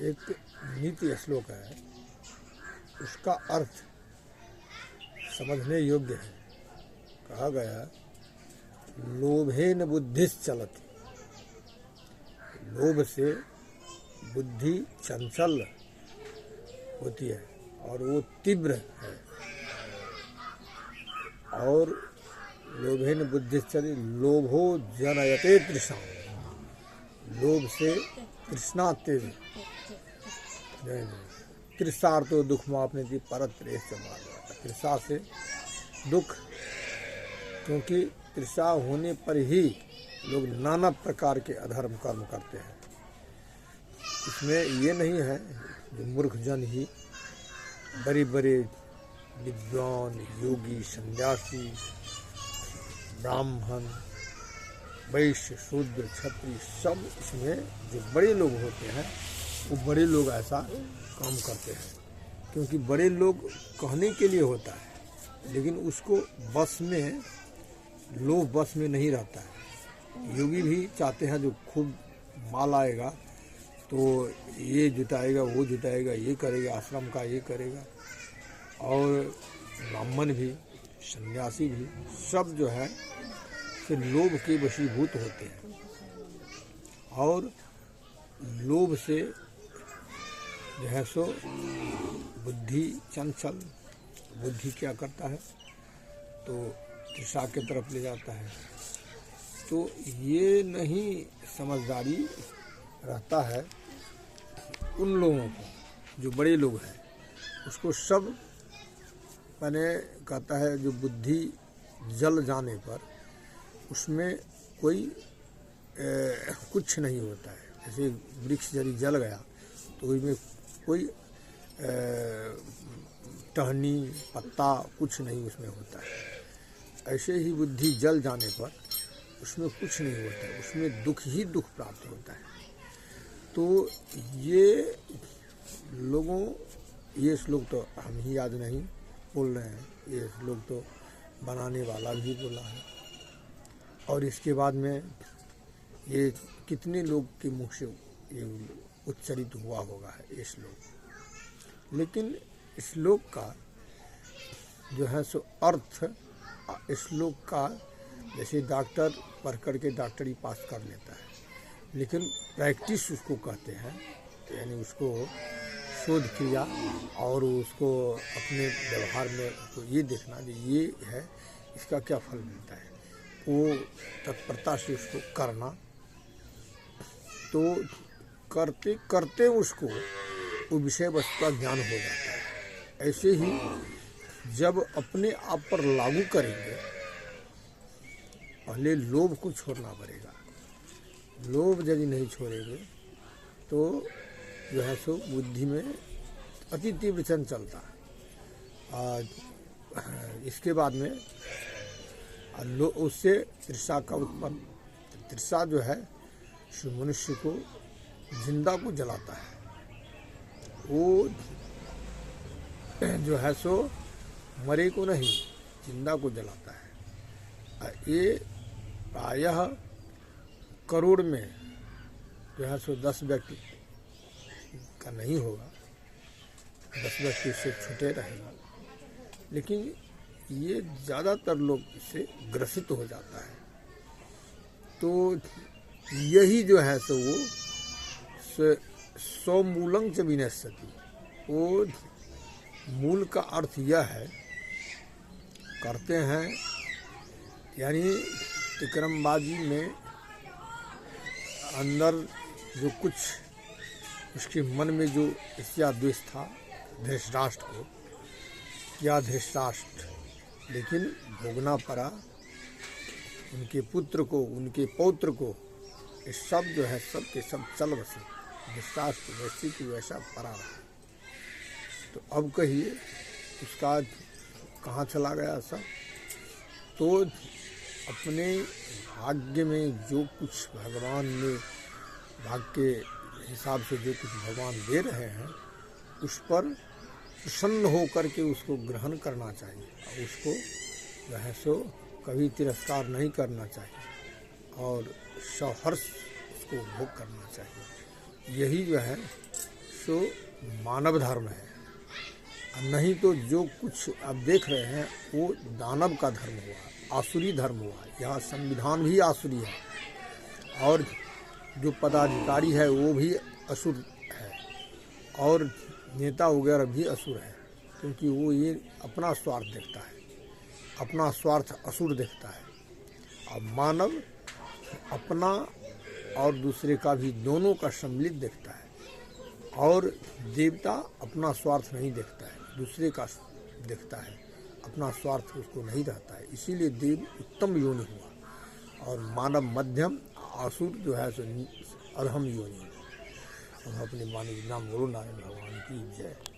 एक नीति श्लोक है, उसका अर्थ समझने योग्य है। कहा गया लोभेन बुद्धिश्चलति, लोभ से बुद्धि चंचल होती है और वो तीव्र है। और लोभेन बुद्धिश्चलति लोभो जनयते तृष्णा, लोभ से तृष्णा तेज तृषार्तो दुख मापने की परत्रेश से मार जाता। तृषा से दुख, क्योंकि तृषा होने पर ही लोग नाना प्रकार के अधर्म कर्म करते हैं। इसमें ये नहीं है जो मूर्ख जन ही, बड़े बड़े विद्वान योगी सन्यासी ब्राह्मण वैश्य शूद्र क्षत्रिय सब इसमें जो बड़े लोग होते हैं वो बड़े लोग ऐसा काम करते हैं। क्योंकि बड़े लोग कहने के लिए होता है, लेकिन उसको बस में लोभ बस में नहीं रहता है। योगी भी चाहते हैं जो खूब माल आएगा तो ये जुटाएगा वो जुटाएगा, ये करेगा आश्रम का ये करेगा। और ब्राह्मण भी सन्यासी भी सब जो है फिर लोभ के वशीभूत होते हैं। और लोभ से जो है सो बुद्धि चंचल, बुद्धि क्या करता है तो तृषा के तरफ ले जाता है। तो ये नहीं समझदारी रहता है उन लोगों को जो बड़े लोग हैं। उसको सब मैंने कहता है जो बुद्धि जल जाने पर उसमें कोई कुछ नहीं होता है। जैसे वृक्ष यदि जल गया तो उसमें कोई टहनी पत्ता कुछ नहीं उसमें होता है। ऐसे ही बुद्धि जल जाने पर उसमें कुछ नहीं होता है, उसमें दुख ही दुख प्राप्त होता है। तो ये लोगों, ये श्लोक तो हम ही आज नहीं बोल रहे हैं, ये श्लोक तो बनाने वाला भी बोला है। और इसके बाद में ये कितने लोग के मुख से ये उच्चरित हुआ होगा ये श्लोक। लेकिन श्लोक का जो है सो अर्थ, श्लोक का जैसे डॉक्टर पढ़ करके डॉक्टरी पास कर लेता है, लेकिन प्रैक्टिस उसको कहते हैं। यानी उसको शोध क्रिया और उसको अपने व्यवहार में तो ये देखना कि ये है इसका क्या फल मिलता है, वो तत्परता से उसको करना। तो करते करते उसको वो विषय वस्तु का ज्ञान हो जाता है। ऐसे ही जब अपने आप पर लागू करेंगे, पहले लोभ को छोड़ना पड़ेगा। लोभ यदि नहीं छोड़ेंगे तो जो है सो बुद्धि में अति तीव्र चंचलता। इसके बाद में उससे तृषा का उत्पन्न, तृषा जो है सो मनुष्य को जिंदा को जलाता है। वो जो है सो मरे को नहीं जिंदा को जलाता है। ये प्रायः करोड़ में जो है सो 10 व्यक्ति का नहीं होगा, 10 व्यक्ति से छूटे रहेगा, लेकिन ये ज़्यादातर लोग इससे ग्रसित हो जाता है। तो यही जो है सो वो स्वमूलं च विनश्यति, वो मूल का अर्थ यह है करते हैं। यानी विक्रमबाजी में अंदर जो कुछ उसके मन में जो ईर्ष्या द्वेष था धृतराष्ट्र को, या धृतराष्ट्र, लेकिन भोगना पड़ा उनके पुत्र को, उनके पौत्र को। ये सब जो है सब के सब चल बसे, धृतराष्ट्र वैसे की वैसा पड़ा रहा। तो अब कहिए उसका कहाँ चला गया सब। तो अपने भाग्य में जो कुछ भगवान ने, भाग्य के हिसाब से जो कुछ भगवान दे रहे हैं, उस पर प्रसन्न होकर के उसको ग्रहण करना चाहिए। और उसको जो है सो कभी तिरस्कार नहीं करना चाहिए और सहर्ष उसको भोग करना चाहिए। यही जो है सो मानव धर्म है, नहीं तो जो कुछ आप देख रहे हैं वो दानव का धर्म हुआ, आसुरी धर्म हुआ। यहाँ संविधान भी आसुरी है और जो पदाधिकारी है वो भी असुर है और नेता वगैरह भी असुर है, क्योंकि वो ये अपना स्वार्थ देखता है, अपना स्वार्थ असुर देखता है। अब मानव अपना और दूसरे का भी दोनों का सम्मिलित देखता है और देवता अपना स्वार्थ नहीं देखता है, दूसरे का देखता है, अपना स्वार्थ उसको नहीं रहता है। इसीलिए देव उत्तम योनि हुआ और मानव मध्यम, असुर जो है सो अधम योनि हुआ। हम अपने मानव नाम गुरु नारायण भगवान की जय।